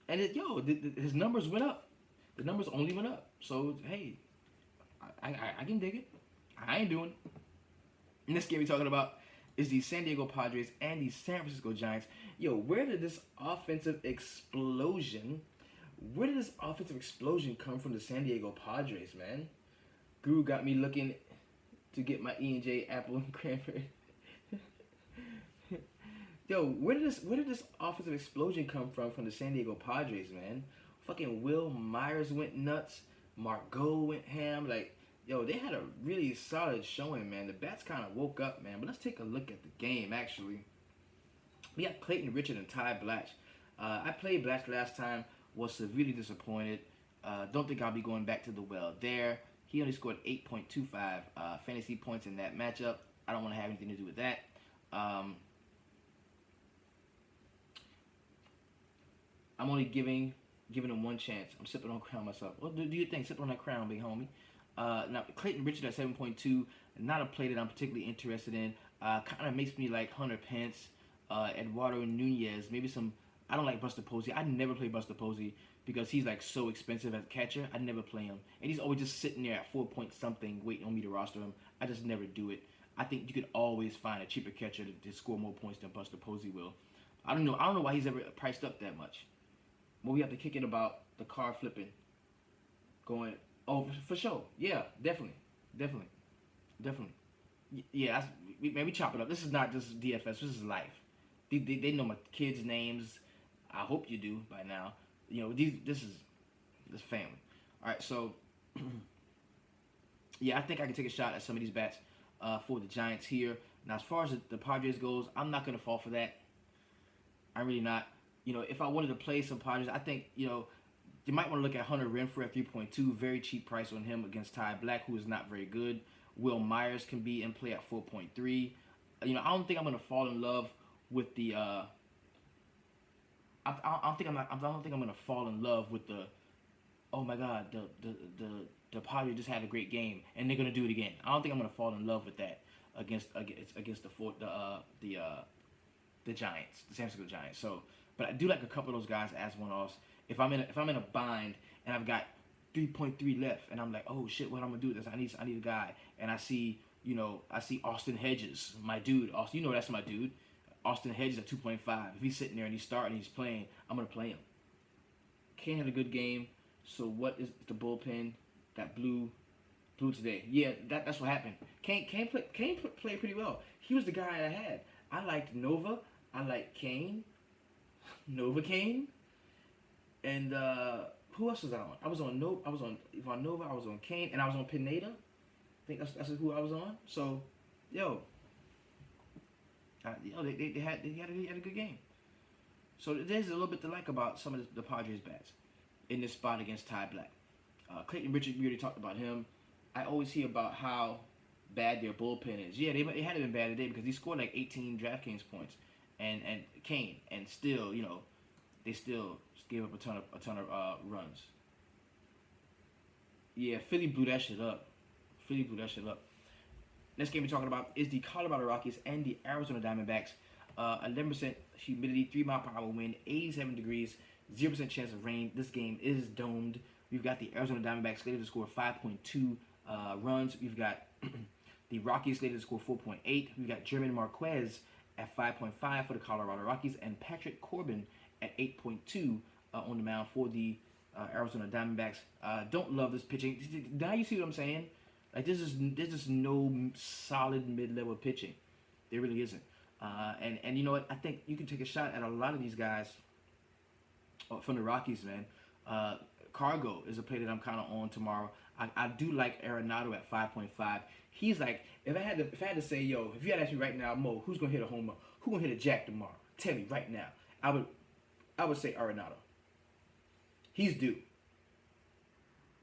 And his numbers went up. The numbers only went up. So, hey, I can dig it. I ain't doing it. Next game we're talking about is the San Diego Padres and the San Francisco Giants. Yo, where did this offensive explosion come from the San Diego Padres, man? Guru got me looking to get my E&J apple and cranberry. Yo, where did this offensive explosion come from the San Diego Padres, man? Fucking Will Myers went nuts. Margot went ham. Like, yo, they had a really solid showing, man. The bats kind of woke up, man. But let's take a look at the game, actually. We got Clayton Richard and Ty Blatch. I played Blatch last time. Was severely disappointed. Don't think I'll be going back to the well there. He only scored 8.25 fantasy points in that matchup. I don't want to have anything to do with that. I'm only giving him one chance. I'm sipping on Crown myself. What do you think? Sipping on that Crown, big homie. Now, Clayton Richard at 7.2, not a play that I'm particularly interested in. Kind of makes me like Hunter Pence, Eduardo Nunez, maybe some. I don't like Buster Posey. I never play Buster Posey because he's like so expensive as a catcher. I never play him, and he's always just sitting there at 4 point something, waiting on me to roster him. I just never do it. I think you could always find a cheaper catcher to score more points than Buster Posey will. I don't know why he's ever priced up that much. But we have to kick it about the car flipping, going. Oh, for sure. Yeah, definitely. Yeah, we chop it up. This is not just DFS. This is life. They know my kids' names. I hope you do by now. This is family. All right, so yeah, I think I can take a shot at some of these bats for the Giants here. Now, as far as the Padres goes, I'm not gonna fall for that. I'm really not. If I wanted to play some Padres, I think you might want to look at Hunter Renfroe at 3.2. Very cheap price on him against Ty Black, who is not very good. Will Myers can be in play at 4.3. I don't think I'm gonna fall in love with the. I don't think I'm gonna fall in love with the. Oh my God, the Padres just had a great game and they're gonna do it again. I don't think I'm gonna fall in love with that against the Giants, the San Francisco Giants. So, but I do like a couple of those guys as one-offs. If I'm in a bind and I've got 3.3 left and I'm like, oh shit, what I'm gonna do with this? I need a guy, and I see Austin Hedges, my dude. Austin, that's my dude. Austin Hedges at 2.5. If he's sitting there and he's starting, he's playing, I'm gonna play him. Kane had a good game. So what is the bullpen that blew today? Yeah, that's what happened. Kane played pretty well. He was the guy I had. I liked Nova. I liked Kane. Nova Kane. And who else was I on? I was on Ivan Nova. I was on Kane, and I was on Pineda. I think that's who I was on. So, they had a good game. So there's a little bit to like about some of the Padres bats in this spot against Ty Black. Clayton Richard, we already talked about him. I always hear about how bad their bullpen is. Yeah, they hadn't been bad today because he scored like 18 DraftKings points, and Kane, and still, they still gave up a ton of runs. Yeah, Philly blew that shit up. Next game we're talking about is the Colorado Rockies and the Arizona Diamondbacks. 11% humidity, 3-mile-per-hour wind, 87 degrees, 0% chance of rain. This game is domed. We've got the Arizona Diamondbacks slated to score 5.2 runs. We've got the Rockies slated to score 4.8. We've got German Marquez at 5.5 for the Colorado Rockies, and Patrick Corbin at 8.2 on the mound for the Arizona Diamondbacks. Don't love this pitching. Now you see what I'm saying? Like there's just no solid mid-level pitching. There really isn't. And you know what? I think you can take a shot at a lot of these guys from the Rockies, man. Cargo is a play that I'm kind of on tomorrow. I do like Arenado at 5.5. He's like, if I had to say, yo, if you had to ask me right now, Mo, who's gonna hit a home run? Who's gonna hit a jack tomorrow? Tell me right now. I would say Arenado. He's due.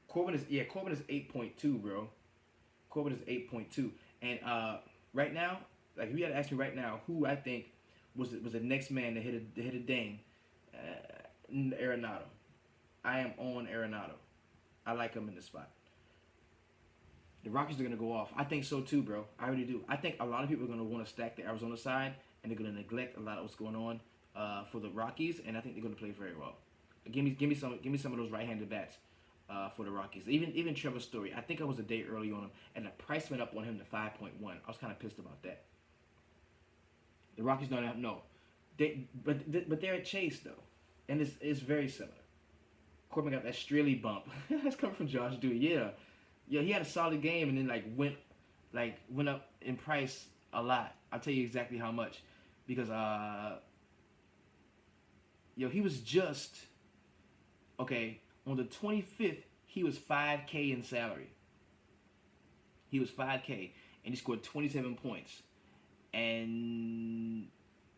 Corbin is 8.2, bro. Corbin is 8.2, and right now, like if you had to ask me right now, who I think was the next man to hit a ding, Arenado. I am on Arenado. I like him in this spot. The Rockies are going to go off. I think so too, bro. I really do. I think a lot of people are going to want to stack the Arizona side, and they're going to neglect a lot of what's going on for the Rockies, and I think they're going to play very well. Give me some of those right-handed bats for the Rockies. Even Trevor Story. I think I was a day early on him, and the price went up on him to 5.1. I was kind of pissed about that. The Rockies don't have no. But they're at Chase though, and it's very similar. Corbin got that Strelly bump. That's coming from Josh Dewey. Yeah, he had a solid game and then went up in price a lot. I'll tell you exactly how much, because he was just okay on the 25th. He was $5K in salary. He was $5K and he scored 27 points, and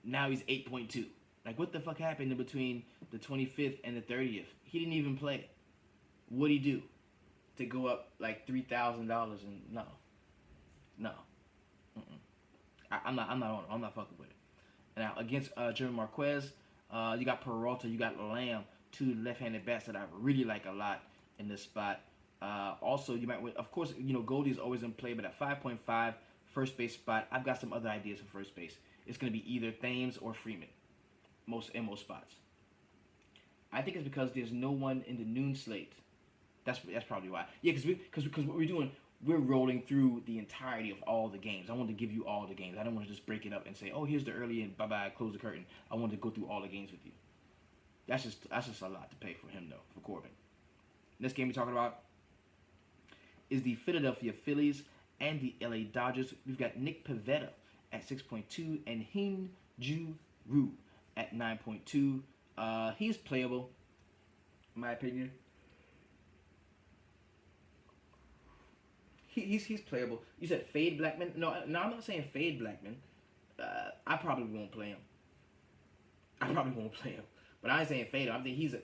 now he's 8.2. Like, what the fuck happened in between the 25th and the 30th? He didn't even play. What'd he do to go up like $3,000? And no. I'm not on him. I'm not fucking with it. Now against German Marquez, you got Peralta, you got Lamb, two left-handed bats that I really like a lot in this spot. Also, you might, of course, Goldie's always in play, but at 5.5 first base spot, I've got some other ideas for first base. It's going to be either Thames or Freeman. Most spots. I think it's because there's no one in the noon slate. That's probably why. Yeah, because what we're doing, we're rolling through the entirety of all the games. I want to give you all the games. I don't want to just break it up and say, oh, here's the early and bye-bye, close the curtain. I want to go through all the games with you. That's just a lot to pay for him though, for Corbin. Next game we're talking about is the Philadelphia Phillies and the LA Dodgers. We've got Nick Pivetta at 6.2 and Hyun-Joo Ryu at 9.2. He's playable, in my opinion. He's playable. You said fade Blackman? No, I'm not saying fade Blackman. I probably won't play him. But I ain't saying fade him. I think he's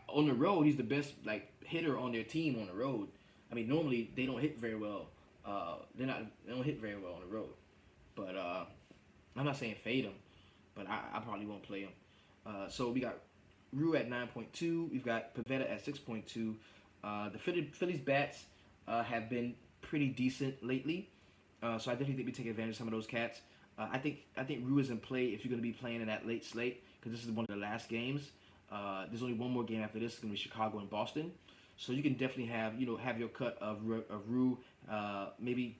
on the road. He's the best hitter on their team on the road. I mean, normally they don't hit very well. They don't hit very well on the road. But I'm not saying fade him. But I probably won't play him. So we got Ryu at 9.2. We've got Pivetta at 6.2. The Phillies bats have been pretty decent lately. So I definitely think we take advantage of some of those cats. I think Ryu is in play if you're going to be playing in that late slate, because this is one of the last games. There's only one more game after this. It's going to be Chicago and Boston. So you can definitely have your cut of Ryu. Maybe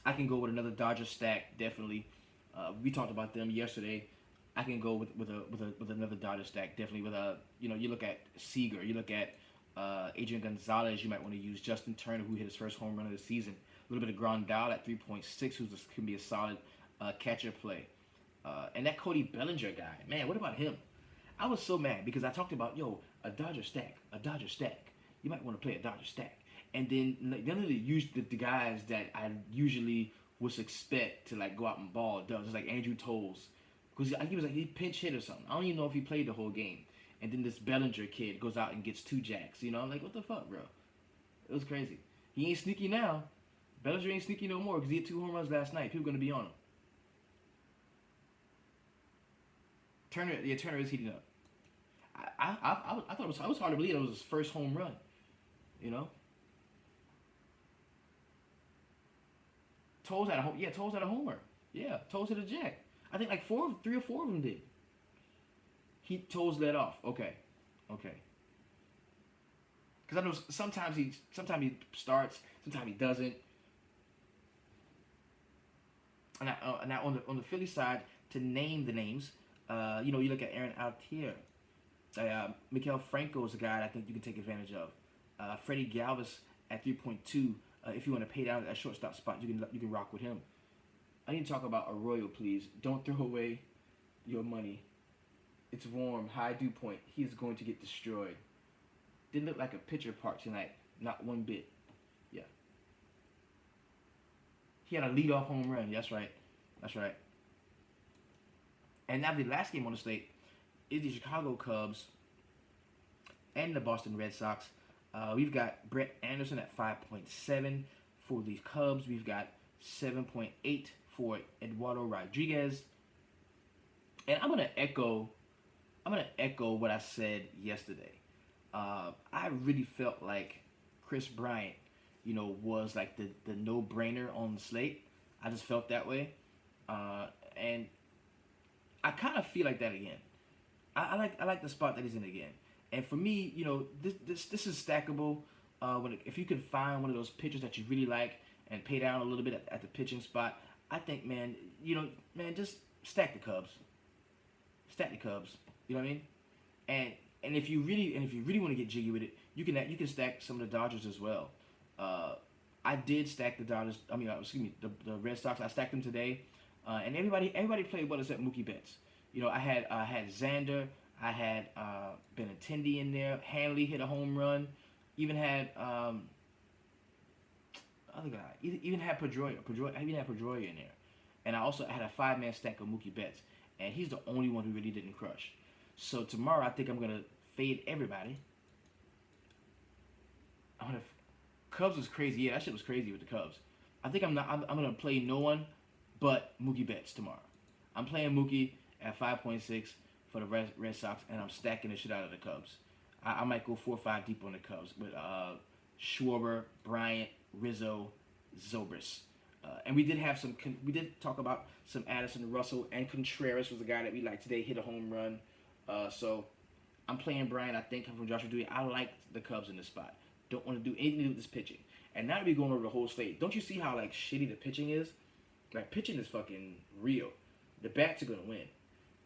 I can go with another Dodger stack, definitely. We talked about them yesterday. I can go with another Dodger stack, definitely. With you look at Seager, you look at Adrian Gonzalez. You might want to use Justin Turner, who hit his first home run of the season. A little bit of Grandal at 3.6, who can be a solid catcher play. And that Cody Bellinger guy, man, what about him? I was so mad because I talked about a Dodger stack. You might want to play a Dodger stack, and then none of the guys that I usually would expect to go out and ball does. It's like Andrew Toles, because he pinch hit or something. I don't even know if he played the whole game. And then this Bellinger kid goes out and gets 2 jacks. I'm like, what the fuck, bro? It was crazy. He ain't sneaky now. Bellinger ain't sneaky no more because he hit 2 home runs last night. People gonna be on him. Turner is heating up. I thought it was hard to believe it was his first home run. Toles had a homer. Yeah, Toles hit a jack. I think 3 or 4 of them did. Toles led off. Okay. Because I know sometimes he starts, sometimes he doesn't. Now on the Philly side, to name the names, you look at Aaron Altier. Mikael Franco is a guy that I think you can take advantage of. Freddie Galvis at 3.2. If you want to pay down that shortstop spot, you can rock with him. I need to talk about Arroyo, please. Don't throw away your money. It's warm, high dew point. He's going to get destroyed. Didn't look like a pitcher park tonight. Not one bit. Yeah. He had a leadoff home run. That's right. That's right. And now the last game on the slate is the Chicago Cubs and the Boston Red Sox. We've got Brett Anderson at 5.7 for the Cubs. We've got 7.8 for Eduardo Rodriguez. And I'm gonna echo what I said yesterday. I really felt like Chris Bryant, was like the no-brainer on the slate. I just felt that way, and I kind of feel like that again. I like the spot that he's in again. And for me, this is stackable. If you can find one of those pitchers that you really like and pay down a little bit at the pitching spot, I think, man, just stack the Cubs. Stack the Cubs. You know what I mean? And if you really want to get jiggy with it, you can stack some of the Dodgers as well. I did stack the Dodgers. The Red Sox. I stacked them today, and everybody played well except Mookie Betts. I had Xander. I had Benintendi in there. Hanley hit a home run. Even had other guy. Even had Pedroia. I even had Pedroia in there. And I also had a 5-man stack of Mookie Betts. And he's the only one who really didn't crush. So tomorrow I think I'm gonna fade everybody. Cubs was crazy. Yeah, that shit was crazy with the Cubs. I think I'm gonna play no one but Mookie Betts tomorrow. I'm playing Mookie at 5.6 for the Red Sox, and I'm stacking the shit out of the Cubs. I might go 4 or 5 deep on the Cubs with Schwarber, Bryant, Rizzo, Zobrist. And we did talk about some Addison Russell, and Contreras was the guy that we liked today, hit a home run. So I'm playing Bryant, I think, from Joshua Dewey. I like the Cubs in this spot. Don't want to do anything to do with this pitching. And now that we're going over the whole slate, don't you see how shitty the pitching is? Pitching is fucking real. The bats are gonna win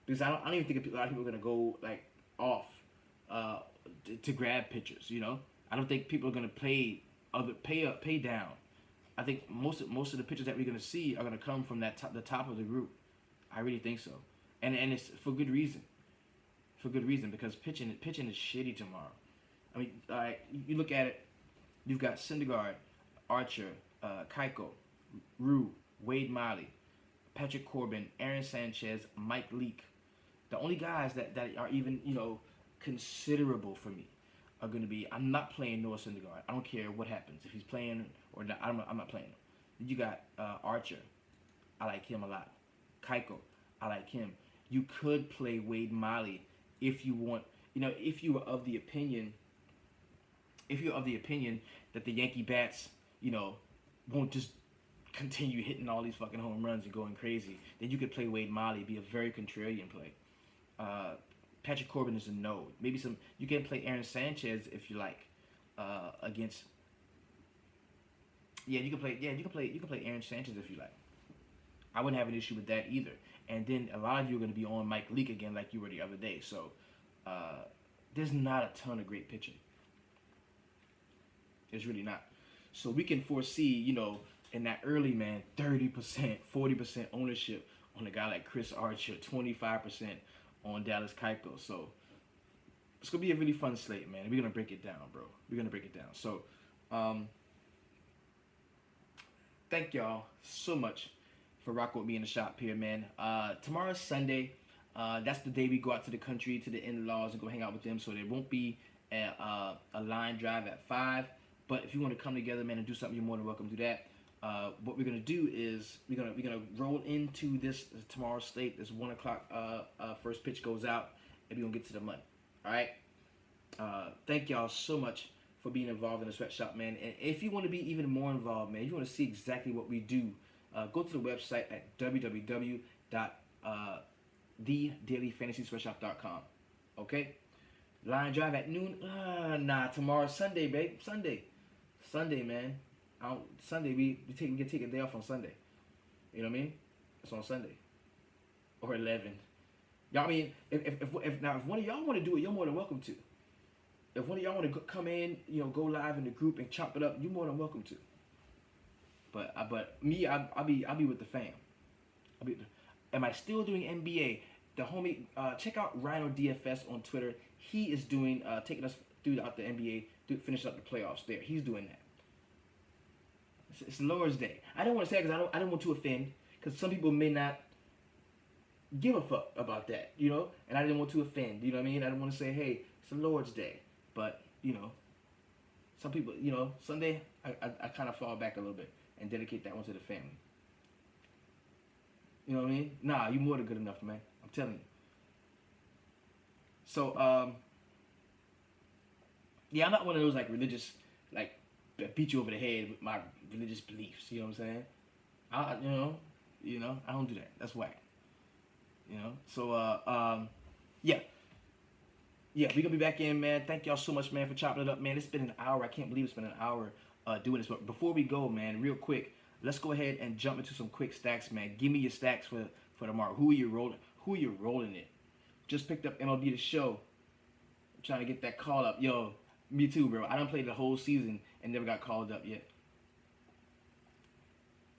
because I don't even think a lot of people are gonna go off to grab pitchers. I don't think people are gonna pay down. I think most of the pitchers that we're gonna see are gonna come from the top of the group. I really think so, and it's for good reason. For good reason, because pitching is shitty tomorrow. I mean, you look at it. You've got Syndergaard, Archer, Keiko, Rue, Wade Miley, Patrick Corbin, Aaron Sanchez, Mike Leake. The only guys that are even considerable for me are going to be. I'm not playing Noah Syndergaard. I don't care what happens if he's playing or not. I'm not playing him. Then you got Archer. I like him a lot. Keiko. I like him. You could play Wade Miley if you want. If you were of the opinion. If you're of the opinion that the Yankee bats, won't just continue hitting all these fucking home runs and going crazy, then you could play Wade Miley, be a very contrarian play. Patrick Corbin is a no. Maybe you can play Aaron Sanchez if you like against. You can play Aaron Sanchez if you like. I wouldn't have an issue with that either. And then a lot of you are going to be on Mike Leake again like you were the other day. So there's not a ton of great pitching. It's really not. So we can foresee, in that early, 30%, 40% ownership on a guy like Chris Archer, 25% on Dallas Keuchel. So it's going to be a really fun slate, man. We're going to break it down, bro. We're going to break it down. So thank y'all so much for rocking with me in the shop here, man. Tomorrow's Sunday. That's the day we go out to the country, to the in-laws, and go hang out with them. So there won't be a line drive at 5. But if you want to come together, man, and do something, you're more than welcome to do that. What we're gonna do is we're gonna roll into this tomorrow's slate. This 1 o'clock first pitch goes out, and we're gonna get to the money. All right. Thank y'all so much for being involved in the sweatshop, man. And if you want to be even more involved, man, you want to see exactly what we do, go to the website at www.thedailyfantasysweatshop.com. Okay. Line drive at noon. Nah, tomorrow's Sunday, babe. Sunday, man. Sunday we can take a day off on Sunday. You know what I mean? It's on Sunday or 11. Y'all, I mean, if now if one of y'all want to do it, you're more than welcome to. If one of y'all want to come in, go live in the group and chop it up, you're more than welcome to. But me, I'll be with the fam. Am I still doing NBA? The homie, check out Rhino DFS on Twitter. He is doing taking us throughout the NBA, finishing up the playoffs. There, he's doing that. It's Lord's Day. I don't want to say it because I don't want to offend, because some people may not give a fuck about that, and I didn't want to offend. You know what I mean? I don't want to say, hey, it's the Lord's Day, but some people, Sunday, I kind of fall back a little bit and dedicate that one to the family. You know what I mean? Nah, you more than good enough, man. I'm telling you. So, yeah, I'm not one of those, like, religious, like, beat you over the head with my religious beliefs. You know what I'm saying? I don't do that. That's whack. So, yeah. Yeah, we're going to be back in, man. Thank y'all so much, man, for chopping it up, man. It's been an hour. I can't believe it's been an hour doing this. But before we go, man, real quick, let's go ahead and jump into some quick stacks, man. Give me your stacks for tomorrow. Who are you rolling it? Just picked up MLB The Show. I'm trying to get that call up. Yo, me too, bro. I done played the whole season and never got called up yet.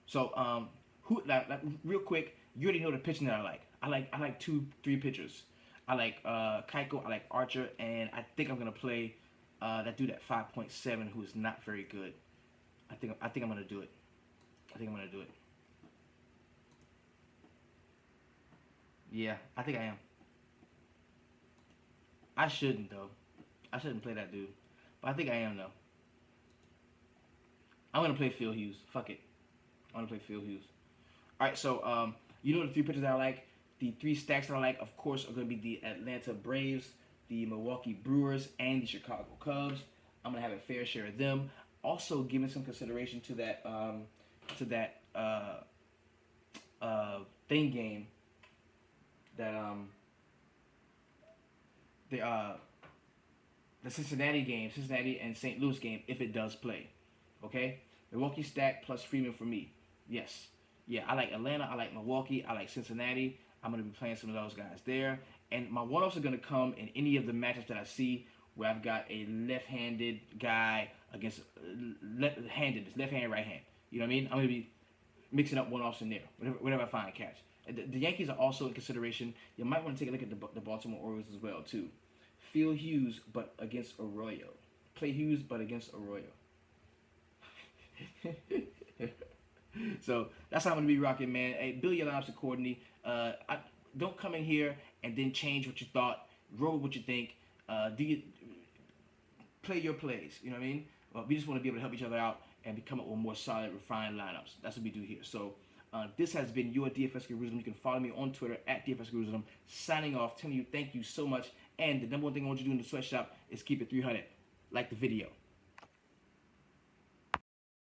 So, real quick, you already know the pitching that I like. I like 2-3 pitchers. I like Keiko, I like Archer, and I think I'm gonna play that dude at 5.7 who is not very good. I think I'm gonna do it. Yeah, I think I am. I shouldn't though. I shouldn't play that dude, but I think I am though. I'm gonna play Phil Hughes. Fuck it. I'm gonna play Phil Hughes. All right, so you know the 3 pitchers that I like. The 3 stacks that I like, of course, are going to be the Atlanta Braves, the Milwaukee Brewers, and the Chicago Cubs. I'm going to have a fair share of them. Also, giving some consideration to that thing game, that the Cincinnati and St. Louis game, if it does play. Okay, Milwaukee stack plus Freeman for me. Yes, yeah, I like Atlanta, I like Milwaukee, I like Cincinnati. I'm going to be playing some of those guys there. And my one-offs are going to come in any of the matchups that I see where I've got a left-handed guy against left-handed, left hand, right hand. You know what I mean? I'm going to be mixing up one-offs in there, whatever I find catch. The Yankees are also in consideration. You might want to take a look at the Baltimore Orioles as well, too. Phil Hughes, but against Arroyo. Play Hughes, but against Arroyo. So that's how I'm going to be rocking, man. Hey, build your lineups accordingly. Don't come in here and then change what you thought. Roll what you think. Play your plays. You know what I mean? We just want to be able to help each other out and come up with more solid, refined lineups. That's what we do here. So this has been your DFS Jerusalem. You can follow me on Twitter at DFS Jerusalem. Signing off, telling you thank you so much. And the number one thing I want you to do in the sweatshop is keep it 300. Like the video.